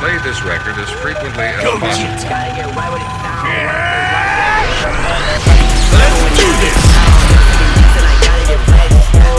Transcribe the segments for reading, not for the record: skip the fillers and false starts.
played this record as frequently as possible. Let's do this!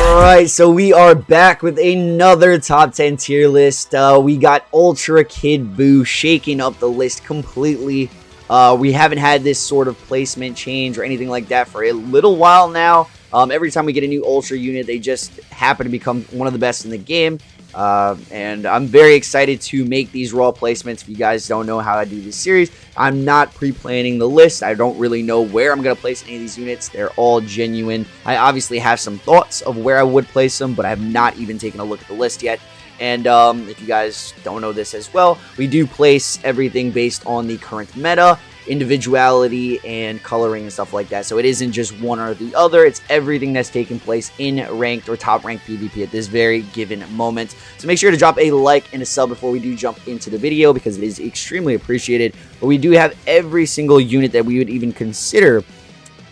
Alright, so we are back with another top 10 tier list. We got Ultra Kid BUU shaking up the list completely. We haven't had this sort of placement change or anything like that for a little while now. Every time we get a new Ultra unit, they just happen to become one of the best in the game. And I'm very excited to make these raw placements. If you guys don't know how I do this series, I'm not pre-planning the list. I don't really know where I'm going to place any of these units. They're all genuine. I obviously have some thoughts of where I would place them, but I have not even taken a look at the list yet. And if you guys don't know this as well, we do place everything based on the current meta, individuality, and coloring and stuff like that. So it isn't just one or the other. It's everything that's taking place in ranked or top ranked PvP at this very given moment. So make sure to drop a like and a sub before we do jump into the video, because it is extremely appreciated. But we do have every single unit that we would even consider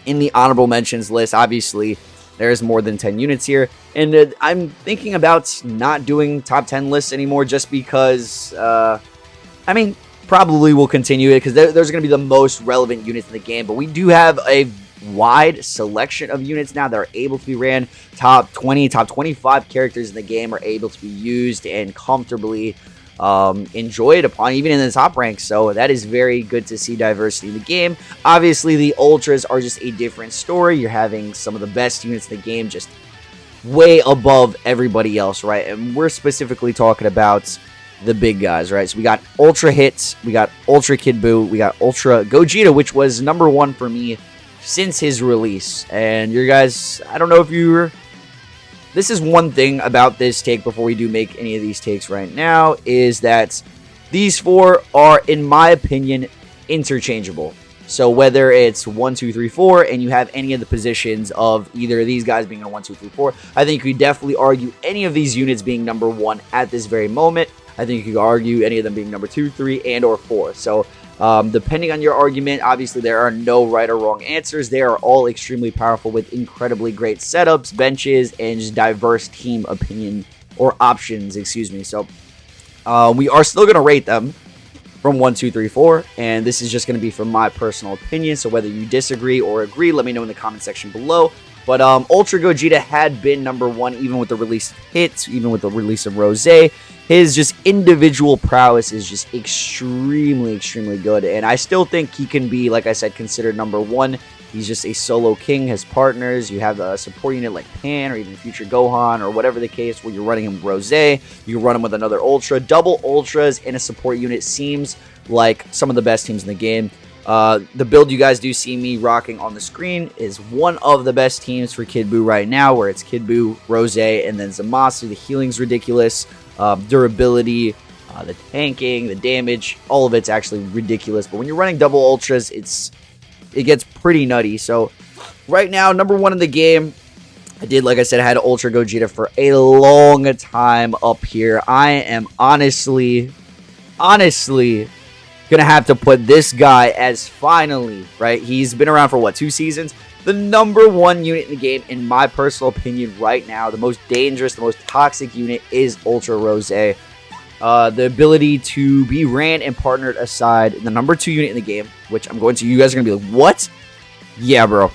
in the honorable mentions list. Obviously, there's more than 10 units here, and I'm thinking about not doing top 10 lists anymore, just because, probably will continue it, because there's going to be the most relevant units in the game. But we do have a wide selection of units now that are able to be ran. Top 20, top 25 characters in the game are able to be used and comfortably enjoyed upon, even in the top ranks. So that is very good to see diversity in the game. Obviously, the Ultras are just a different story. You're having some of the best units in the game, just way above everybody else, right? And we're specifically talking about the big guys, right? So we got Ultra Hits, we got Ultra Kid BUU, we got Ultra Gogeta, which was #1 for me since his release. And you guys, I don't know if you were... This is one thing about this take before we do make any of these takes right now, is that these four are, in my opinion, interchangeable. So whether it's 1, 2, 3, 4, and you have any of the positions of either of these guys being a 1, 2, 3, 4, I think you could definitely argue any of these units being #1 at this very moment. I think you could argue any of them being #2, 3, and or 4. So depending on your argument, obviously there are no right or wrong answers. They are all extremely powerful with incredibly great setups, benches, and just diverse team opinion or options, excuse me. So we are still going to rate them from 1, 2, 3, 4, and this is just going to be from my personal opinion. So whether you disagree or agree, let me know in the comment section below. But Ultra Gogeta had been #1 even with the release of Hits, even with the release of Rose. His just individual prowess is just extremely, extremely good. And I still think he can be, like I said, considered #1. He's just a solo king, has partners. You have a support unit like Pan or even Future Gohan or whatever the case, where you're running him with Rose. You run him with another Ultra. Double Ultras in a support unit seems like some of the best teams in the game. The build you guys do see me rocking on the screen is one of the best teams for Kid BUU right now, where it's Kid BUU, Rose, and then Zamasu. The healing's ridiculous. Durability, the tanking, the damage, all of it's actually ridiculous. But when you're running double Ultras, it gets pretty nutty. So right now, #1 in the game. Like I said, I had Ultra Gogeta for a long time up here. I am honestly gonna have to put this guy as finally, right? He's been around for what, 2 seasons? The #1 unit in the game, in my personal opinion, right now. The most dangerous, the most toxic unit is Ultra Rose. The ability to be ran and partnered aside the #2 unit in the game, which you guys are gonna be like, what? Yeah, bro. Like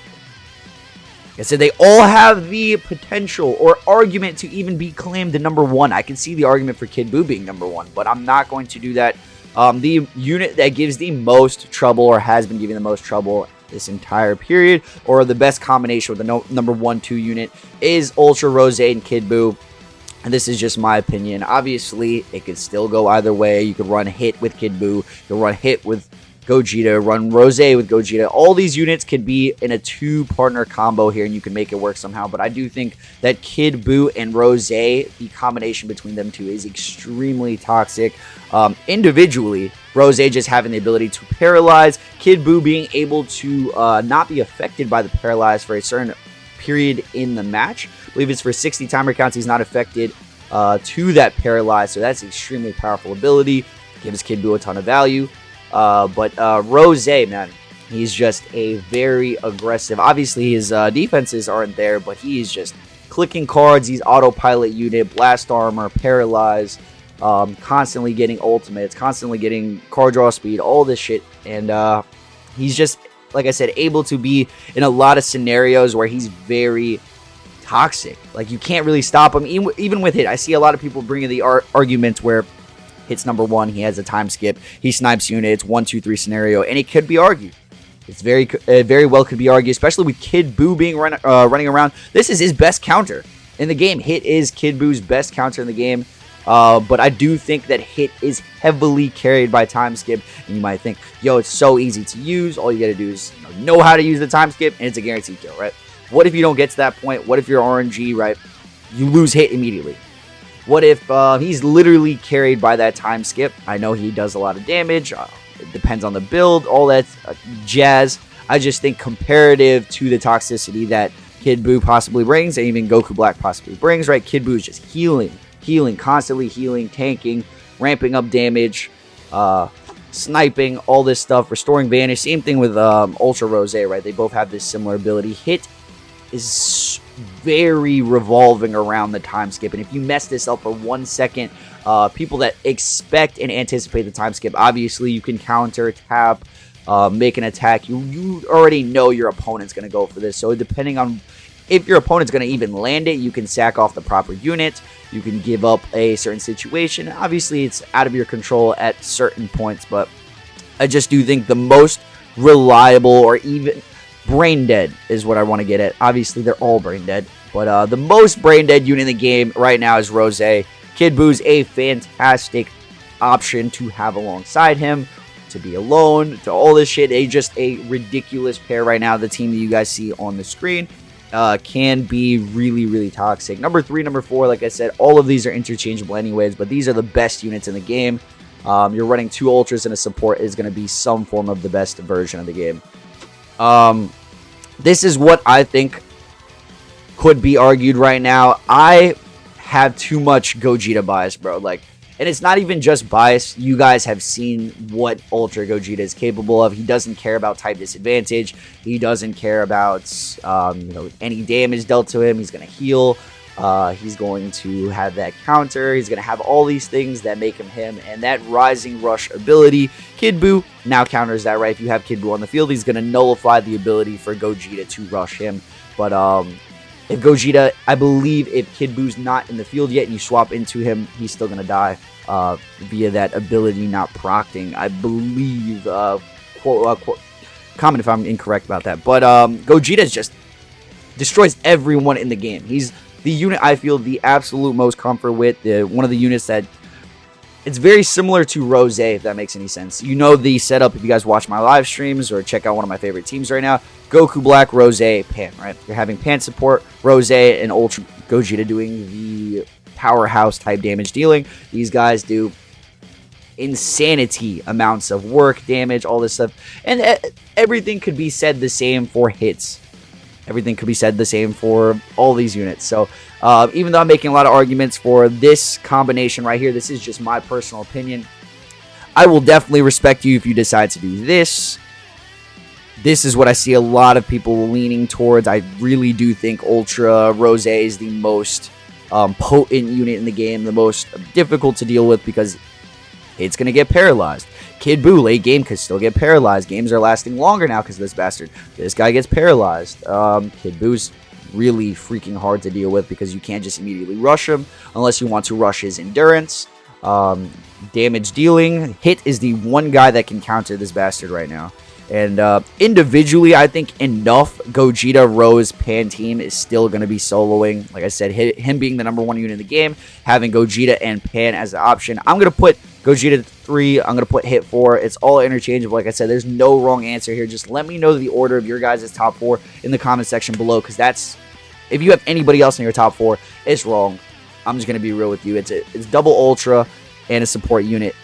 I said, they all have the potential or argument to even be claimed the #1. I can see the argument for Kid BUU being #1, but I'm not going to do that. The unit that gives the most trouble, or has been giving the most trouble this entire period, or the best combination with the #1, 2 unit, is Ultra Rose and Kid BUU. And this is just my opinion. Obviously, it could still go either way. You could run Hit with Kid BUU. You could run Hit with Gogeta, run Rose with Gogeta. All these units could be in a 2-partner combo here, and you can make it work somehow. But I do think that Kid BUU and Rose, the combination between them two, is extremely toxic. Individually, Rose just having the ability to paralyze, Kid BUU being able to not be affected by the paralyze for a certain period in the match. I believe it's for 60 timer counts. He's not affected to that paralyze, so that's an extremely powerful ability. Gives Kid BUU a ton of value. But Rose, man, he's just a very aggressive. Obviously, his defenses aren't there, but he's just clicking cards. He's autopilot unit, blast armor, paralyze. constantly getting ultimates, constantly getting card draw speed, all this shit. And he's just, like I said, able to be in a lot of scenarios where he's very toxic. Like, you can't really stop him, even with hit. I see a lot of people bringing the arguments where hit's number 1, he has a time skip, he snipes units, 1, 2, 3 scenario, and it could be argued. It's very well could be argued, especially with Kid BUU being running around. This is his best counter in the game. Hit is Kid BUU's best counter in the game. But I do think that hit is heavily carried by time skip. And you might think, yo, it's so easy to use. All you got to do is know how to use the time skip, and it's a guaranteed kill, right? What if you don't get to that point? What if you're RNG, right? You lose hit immediately. What if he's literally carried by that time skip? I know he does a lot of damage. It depends on the build, all that jazz. I just think comparative to the toxicity that Kid BUU possibly brings, and even Goku Black possibly brings, right? Kid BUU is just healing, constantly healing, tanking, ramping up damage, sniping, all this stuff, restoring vanish. Same thing with Ultra Rose, right? They both have this similar ability. Hit is very revolving around the time skip, and if you mess this up for 1 second, people that expect and anticipate the time skip, obviously you can counter, tap, make an attack. You already know your opponent's going to go for this, so depending on if your opponent's going to even land it, you can sack off the proper unit, you can give up a certain situation. Obviously it's out of your control at certain points, but I just do think the most reliable, or even brain dead is what I want to get at. Obviously they're all brain dead, but the most brain dead unit in the game right now is Rose. Kid BUU's a fantastic option to have alongside him, to be alone, to all this shit. Just a ridiculous pair right now. The team that you guys see on the screen can be really, really toxic. Number 3, number 4, like I said, all of these are interchangeable anyways, but these are the best units in the game. You're running 2 ultras and a support is going to be some form of the best version of the game. This is what I think could be argued right now. I have too much Gogeta bias, bro. Like, and it's not even just bias. You guys have seen what Ultra Gogeta is capable of. He doesn't care about type disadvantage. He doesn't care about any damage dealt to him. He's gonna heal. He's going to have that counter. He's gonna have all these things that make him him. And that Rising Rush ability, Kid BUU now counters that, right? If you have Kid BUU on the field, he's gonna nullify the ability for Gogeta to rush him. But if Gogeta, I believe if Kid BUU's not in the field yet and you swap into him, he's still going to die via that ability not procting. I believe, comment if I'm incorrect about that. But Gogeta just destroys everyone in the game. He's the unit I feel the absolute most comfort with. One of the units that, it's very similar to Rose, if that makes any sense. You know the setup if you guys watch my live streams or check out one of my favorite teams right now. Goku Black, Rose, Pan, right? You're having Pan support, Rose, and Ultra Gogeta doing the powerhouse type damage dealing. These guys do insanity amounts of work, damage, all this stuff. And everything could be said the same for hits. Everything could be said the same for all these units. So even though I'm making a lot of arguments for this combination right here, this is just my personal opinion. I will definitely respect you if you decide to do this. This is what I see a lot of people leaning towards. I really do think Ultra Rose is the most potent unit in the game, the most difficult to deal with because it's going to get paralyzed. Kid BUU, late game, could still get paralyzed. Games are lasting longer now because of this bastard. This guy gets paralyzed. Kid BUU's really freaking hard to deal with because you can't just immediately rush him unless you want to rush his endurance. Damage dealing. Hit is the one guy that can counter this bastard right now. And individually, I think enough Gogeta, Rose, Pan team is still going to be soloing. Like I said, him being the number 1 unit in the game, having Gogeta and Pan as the option. I'm going to put Gogeta 3. I'm going to put Hit 4. It's all interchangeable. Like I said, there's no wrong answer here. Just let me know the order of your guys' top 4 in the comment section below. Because that's, if you have anybody else in your top 4, it's wrong. I'm just going to be real with you. It's double Ultra and a support unit.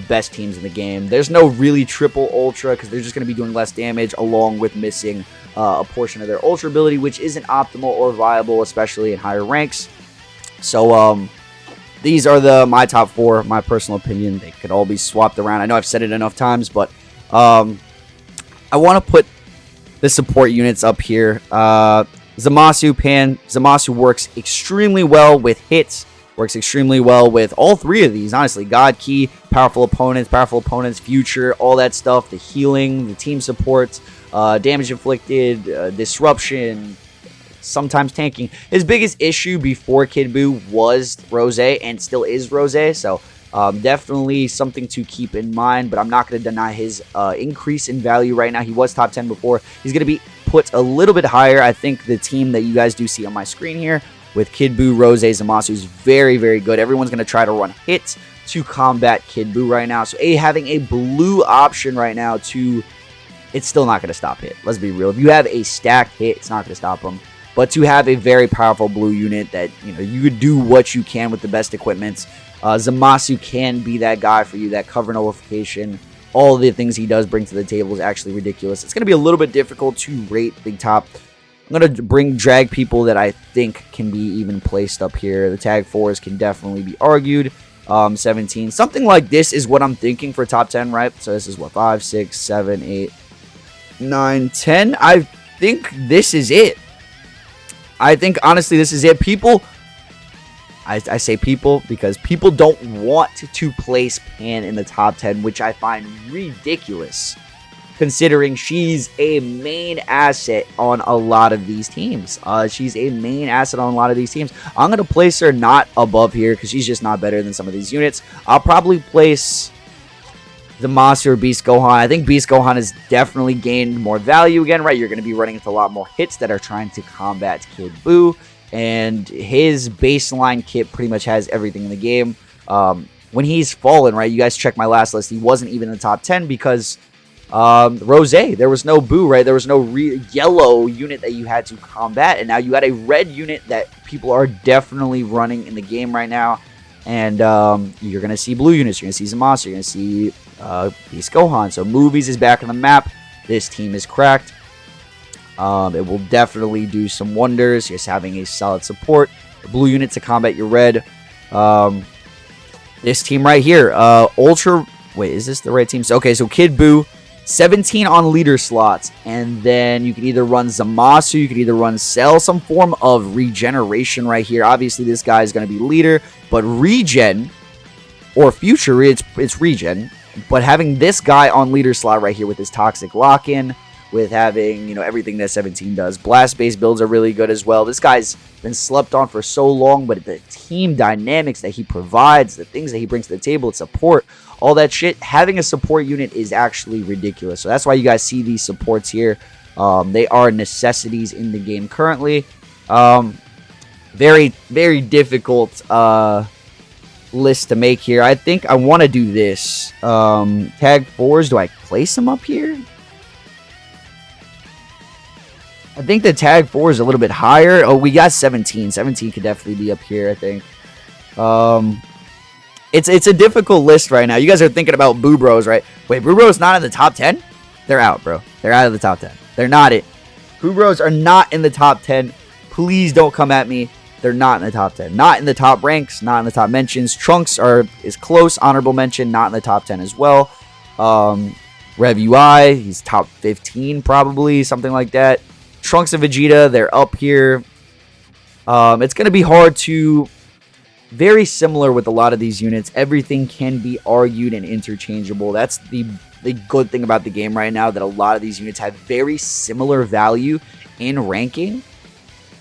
Best teams in the game. There's no really triple Ultra because they're just going to be doing less damage along with missing a portion of their Ultra ability, which isn't optimal or viable, especially in higher ranks. So these are my top 4, my personal opinion. They could all be swapped around. I know I've said it enough times, but I want to put the support units up here. Zamasu, Pan. Zamasu works extremely well with hits, Works extremely well with all three of these, honestly. God Key, powerful opponents, future, all that stuff. The healing, the team support, damage inflicted, disruption, sometimes tanking. His biggest issue before Kid BUU was Rose, and still is Rose, so definitely something to keep in mind, but I'm not going to deny his increase in value right now. He was top 10 before. He's going to be put a little bit higher. I think the team that you guys do see on my screen here with Kid BUU, Rose, Zamasu is very, very good. Everyone's going to try to run hits to combat Kid BUU right now. So having a blue option right now it's still not going to stop hit. Let's be real. If you have a stacked hit, it's not going to stop him. But to have a very powerful blue unit that, you could do what you can with the best equipments. Zamasu can be that guy for you, that cover nullification. All the things he does bring to the table is actually ridiculous. It's going to be a little bit difficult to rate Big Top. I'm going to drag people that I think can be even placed up here. The tag 4s can definitely be argued. 17. Something like this is what I'm thinking for top 10, right? So this is what, 5, 6, 7, 8, 9, 10. I think this is it. I think, honestly, this is it. People, I say people because people don't want to place Pan in the top 10, which I find ridiculous, considering she's a main asset on a lot of these teams. She's a main asset on a lot of these teams. I'm going to place her not above here because she's just not better than some of these units. I'll probably place the Monster Beast Gohan. I think Beast Gohan has definitely gained more value again, right? You're going to be running into a lot more hits that are trying to combat Kid BUU, and his baseline kit pretty much has everything in the game. When he's fallen, right? You guys check my last list. He wasn't even in the top 10 because Rose, there was no BUU, right? There was no yellow unit that you had to combat, and now you got a red unit that people are definitely running in the game right now. And you're going to see blue units. You're going to see Zamasu. You're going to see Beast Gohan. So Movies is back on the map. This team is cracked. It will definitely do some wonders. Just having a solid support. The blue unit to combat your red. This team right here. Ultra... Wait, is this the right team? Okay, so Kid BUU. 17 on leader slots, and then you can either run Zamasu, you can either run Cell, some form of regeneration right here. Obviously, this guy is going to be leader, but regen, or future, it's regen, but having this guy on leader slot right here with his toxic lock-in, with having, everything that 17 does. Blast-based builds are really good as well. This guy's been slept on for so long, but the team dynamics that he provides, the things that he brings to the table, support, all that shit, having a support unit is actually ridiculous. So that's why you guys see these supports here. They are necessities in the game currently. Very, very difficult list to make here. I think I want to do this. Tag 4s, do I place them up here? I think the tag 4 is a little bit higher. Oh, we got 17. 17 could definitely be up here, I think. It's a difficult list right now. You guys are thinking about BUU Bros, right? Wait, BUU Bros not in the top 10? They're out, bro. They're out of the top 10. They're not it. BUU Bros are not in the top 10. Please don't come at me. They're not in the top 10. Not in the top ranks. Not in the top mentions. Trunks is close. Honorable mention. Not in the top 10 as well. Rev UI, he's top 15 probably. Something like that. Trunks and Vegeta, they're up here. It's going to be hard to... Very similar with a lot of these units. Everything can be argued and interchangeable. That's the good thing about the game right now, that a lot of these units have very similar value in ranking.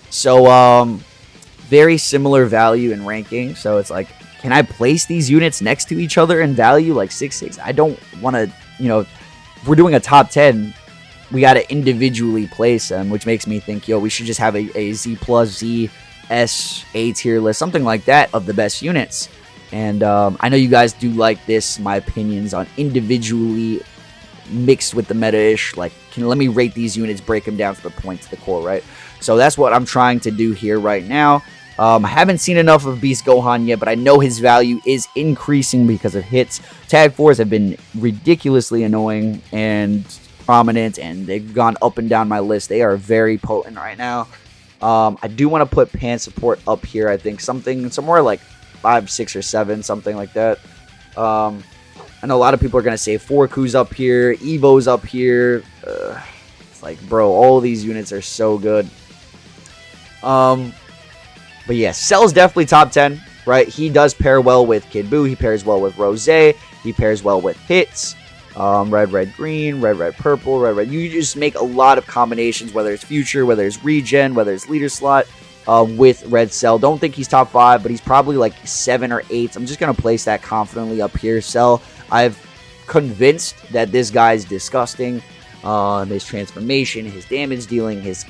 So, very similar value in ranking. So, it's like, can I place these units next to each other in value? Like 6-6. I don't want to, if we're doing a top 10, we got to individually place them, which makes me think, we should just have a Z plus Z S A tier list, something like that, of the best units. And I know you guys do like this, my opinions on individually mixed with the meta-ish. Like, let me rate these units, break them down to the point, to the core, right? So that's what I'm trying to do here right now. I haven't seen enough of Beast Gohan yet, but I know his value is increasing because of hits. Tag 4s have been ridiculously annoying and prominent, and they've gone up and down my list. They are very potent right now. I do want to put Pan support up here. I think somewhere like 5, 6, or 7, something like that. I know a lot of people are going to say Forku's up here, Evo's up here. It's like, bro, all these units are so good. But yeah, Cell's definitely top 10. right? He does pair well with Kid BUU. He pairs well with Rose. He pairs well with hits. Red, red, green, red, red, purple, red, red. You just make a lot of combinations, whether it's future, whether it's regen, whether it's leader slot, with Red Cell. Don't think he's top 5, but he's probably like 7 or 8. I'm just going to place that confidently up here. Cell, I've convinced that this guy's disgusting. His transformation, his damage dealing, his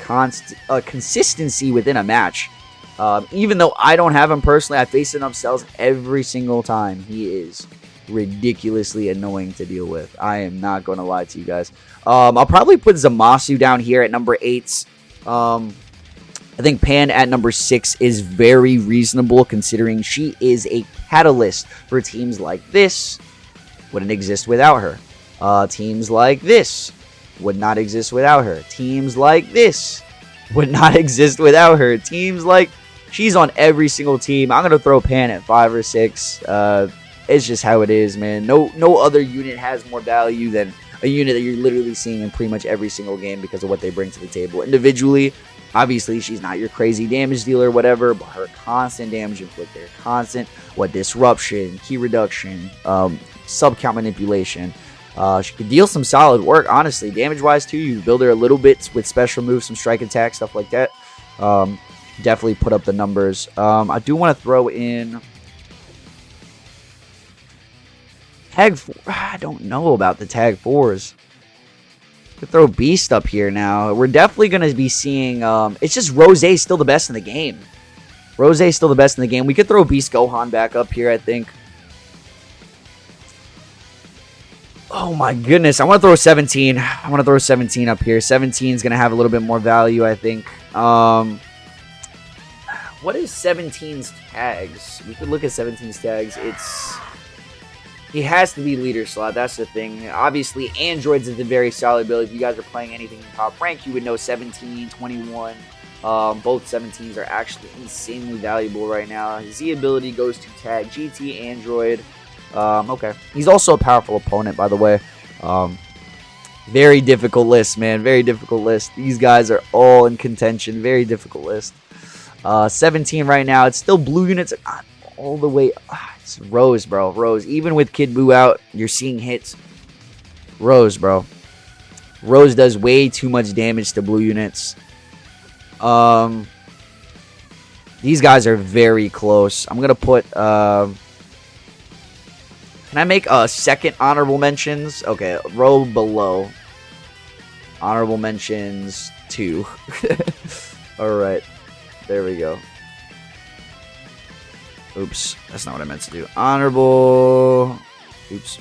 consistency within a match. Even though I don't have him personally, I face enough cells every single time. He is ridiculously annoying to deal with. I am not going to lie to you guys. I'll probably put Zamasu down here at number 8. I think Pan at number 6 is very reasonable, considering she is a catalyst for teams like this. Wouldn't exist without her. Teams like this would not exist without her. Teams like this would not exist without her. Teams like... She's on every single team. I'm going to throw Pan at 5 or 6. It's just how it is, man. No other unit has more value than a unit that you're literally seeing in pretty much every single game because of what they bring to the table. Individually, obviously, she's not your crazy damage dealer, whatever, but her constant damage inflictor, constant disruption, key reduction, sub-count manipulation. She could deal some solid work, honestly. Damage-wise, too, you build her a little bit with special moves, some strike attack, stuff like that. Definitely put up the numbers. I do want to throw in... Tag 4. I don't know about the tag 4s. Could throw Beast up here now. We're definitely going to be seeing... it's just Rose still the best in the game. Rose still the best in the game. We could throw Beast Gohan back up here, I think. Oh my goodness. I want to throw 17. I want to throw 17 up here. 17 is going to have a little bit more value, I think. What is 17's tags? We could look at 17's tags. He has to be leader slot. That's the thing. Obviously, androids is a very solid build. If you guys are playing anything in top rank, you would know 17, 21. Both 17s are actually insanely valuable right now. His Z ability goes to tag GT, android. Okay. He's also a powerful opponent, by the way. Very difficult list, man. Very difficult list. These guys are all in contention. Very difficult list. 17 right now. It's still blue units. Not all the way. It's Rose, bro. Rose. Even with Kid BUU out, you're seeing hits. Rose, bro. Rose does way too much damage to blue units. These guys are very close. I'm going to put... Can I make a second honorable mentions? Okay, row below. Honorable mentions 2. Alright. There we go. Oops. That's not what I meant to do. Honorable... Oops.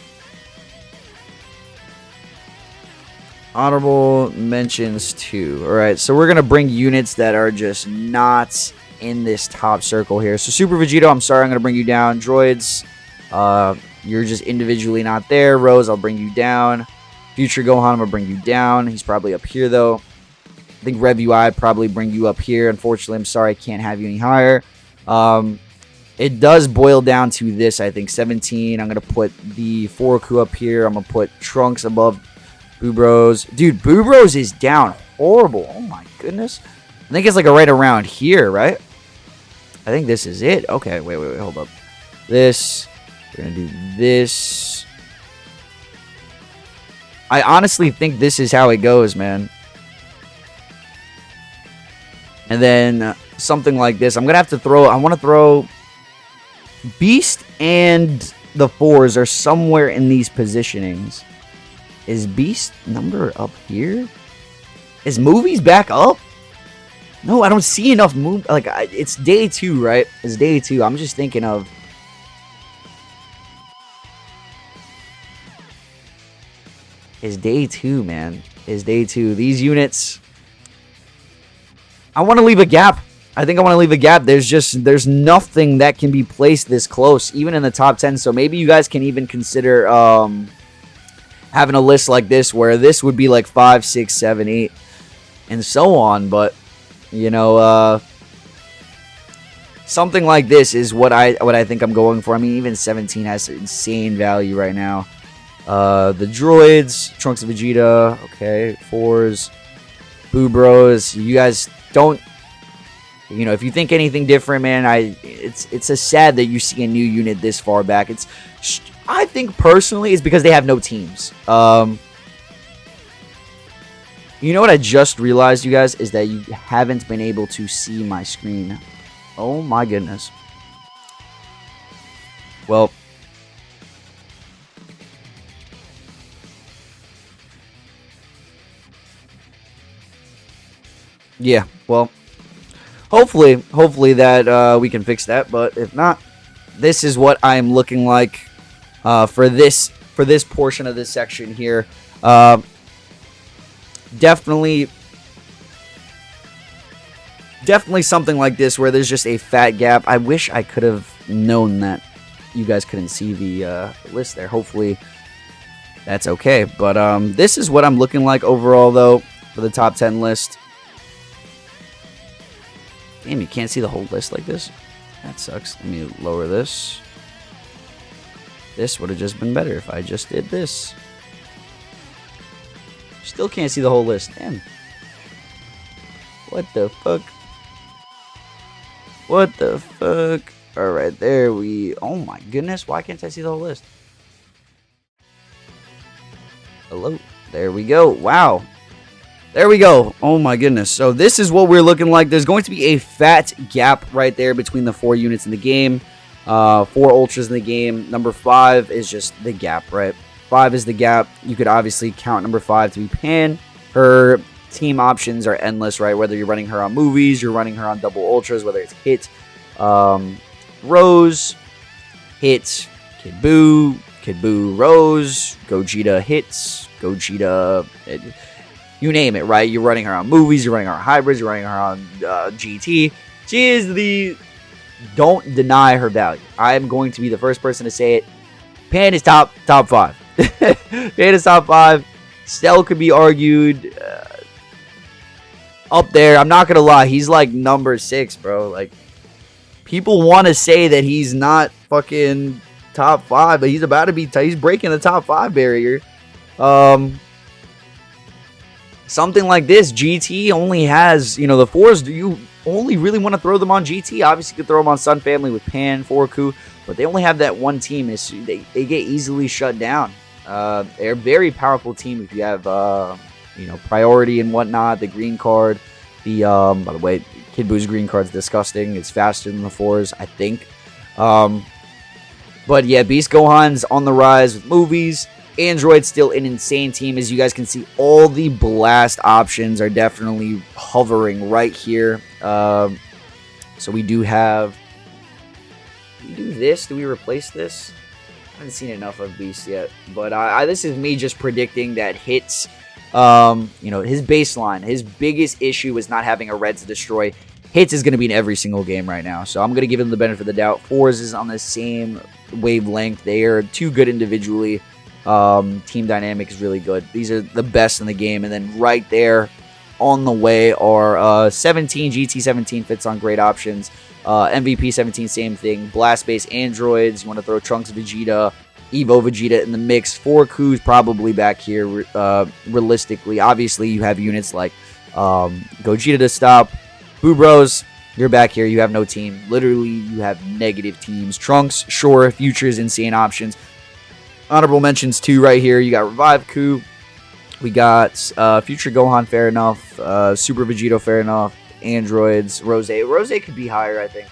Honorable mentions 2. Alright, so we're going to bring units that are just not in this top circle here. So Super Vegito, I'm sorry, I'm going to bring you down. Droids, you're just individually not there. Rose, I'll bring you down. Future Gohan, I'm going to bring you down. He's probably up here, though. I think Rev UI probably bring you up here. Unfortunately, I'm sorry I can't have you any higher. It does boil down to this, I think. 17. I'm going to put the Foroku up here. I'm going to put Trunks above BUU Bros. Dude, BUU Bros is down horrible. Oh, my goodness. I think it's like right around here, right? I think this is it. Okay, wait, hold up. This. We're going to do this. I honestly think this is how it goes, man. And then something like this. I'm going to have to throw... I want to throw... Beast and the 4s are somewhere in these positionings. Is Beast number up here? Is Movies back up? No, I don't see enough move. Like, it's day 2, right? It's day 2. I'm just thinking of... It's day 2, man. It's day 2. These units... I want to leave a gap. I think I want to leave a gap. There's nothing that can be placed this close, even in the top 10. So maybe you guys can even consider having a list like this, where this would be like 5, 6, 7, 8, and so on. But you know, something like this is what I think I'm going for. I mean, even 17 has insane value right now. The droids, Trunks of Vegeta, okay, 4s, BUU Bros. You guys don't You know, if you think anything different, man, it's a sad that you see a new unit this far back. I think personally it's because they have no teams. You know what I just realized, you guys, is that you haven't been able to see my screen. Oh my goodness. Well, yeah, well, hopefully that we can fix that, but if not, this is what I'm looking like for this portion of this section here. Definitely something like this where there's just a fat gap. I wish I could have known that you guys couldn't see the list there. Hopefully that's okay. But this is what I'm looking like overall, though, for the top 10 list. Damn, you can't see the whole list like this? That sucks. Let me lower this. This would have just been better if I just did this. Still can't see the whole list. Damn. What the fuck? What the fuck? Alright, there we... Oh my goodness, why can't I see the whole list? Hello? There we go. Wow. There we go. Oh my goodness. So this is what we're looking like. There's going to be a fat gap right there between the 4 units in the game. 4 ultras in the game. Number 5 is just the gap, right? 5 is the gap. You could obviously count number 5 to be Pan. Her team options are endless, right? Whether you're running her on movies, you're running her on double ultras, whether it's Hit, Rose, Hit, Kid BUU, Rose, Gogeta Hits, Gogeta, you name it, right? You're running her on movies, you're running her on hybrids, you're running her on GT. She is the... Don't deny her value. I'm going to be the first person to say it. Pan is top 5. Pan is top 5. Stell could be argued up there. I'm not gonna lie, he's like number 6, bro. Like, people want to say that he's not fucking top 5, but he's about to be. He's breaking the top 5 barrier. Something like this, GT only has, you know, the 4s. Do you only really want to throw them on GT? Obviously, you could throw them on Sun Family with Pan, Forku, but they only have that one team. They get easily shut down. They're a very powerful team if you have, you know, priority and whatnot. The green card, by the way, Kid BUU's green card's disgusting. It's faster than the 4s, I think. But yeah, Beast Gohan's on the rise with movies. Android's still an insane team. As you guys can see, all the blast options are definitely hovering right here. So we do have... Do we do this? Do we replace this? I haven't seen enough of Beast yet. But this is me just predicting that Hits... you know, his baseline, his biggest issue is not having a red to destroy. Hits is going to be in every single game right now. So I'm going to give him the benefit of the doubt. 4s is on the same wavelength. They are too good individually. Team dynamic is really good. These are the best in the game. And then right there on the way are 17. GT17 fits on great options. MVP 17, same thing. Blast-based androids. You want to throw Trunks Vegeta, Evo Vegeta in the mix. Forku's probably back here realistically. Obviously, you have units like Gogeta to stop. BUU Bros, you're back here. You have no team. Literally, you have negative teams. Trunks, sure. Futures, insane options. Honorable mentions too right here. You got Revive Ku. We got Future Gohan, fair enough. Super Vegito, fair enough. Androids. Rose. Rose could be higher, I think.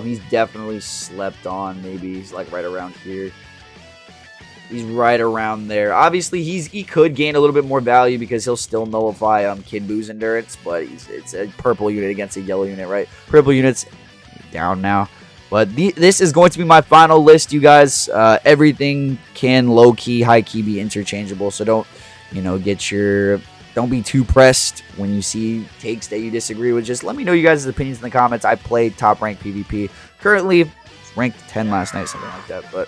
He's definitely slept on. Maybe he's like right around here. He's right around there. Obviously, he could gain a little bit more value because he'll still nullify Kid BUU's endurance, but it's a purple unit against a yellow unit, right? Purple units down now. But this is going to be my final list, you guys. Everything can low-key, high-key be interchangeable, so don't, you know, don't be too pressed when you see takes that you disagree with. Just let me know you guys' opinions in the comments. I played top-ranked PvP. Currently, ranked 10 last night, something like that. But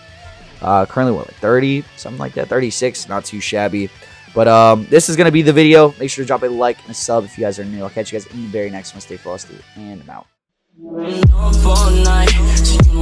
currently, what, like 30? Something like that. 36, not too shabby. But this is going to be the video. Make sure to drop a like and a sub if you guys are new. I'll catch you guys in the very next one. Stay frosty, and I'm out. Up all night, so you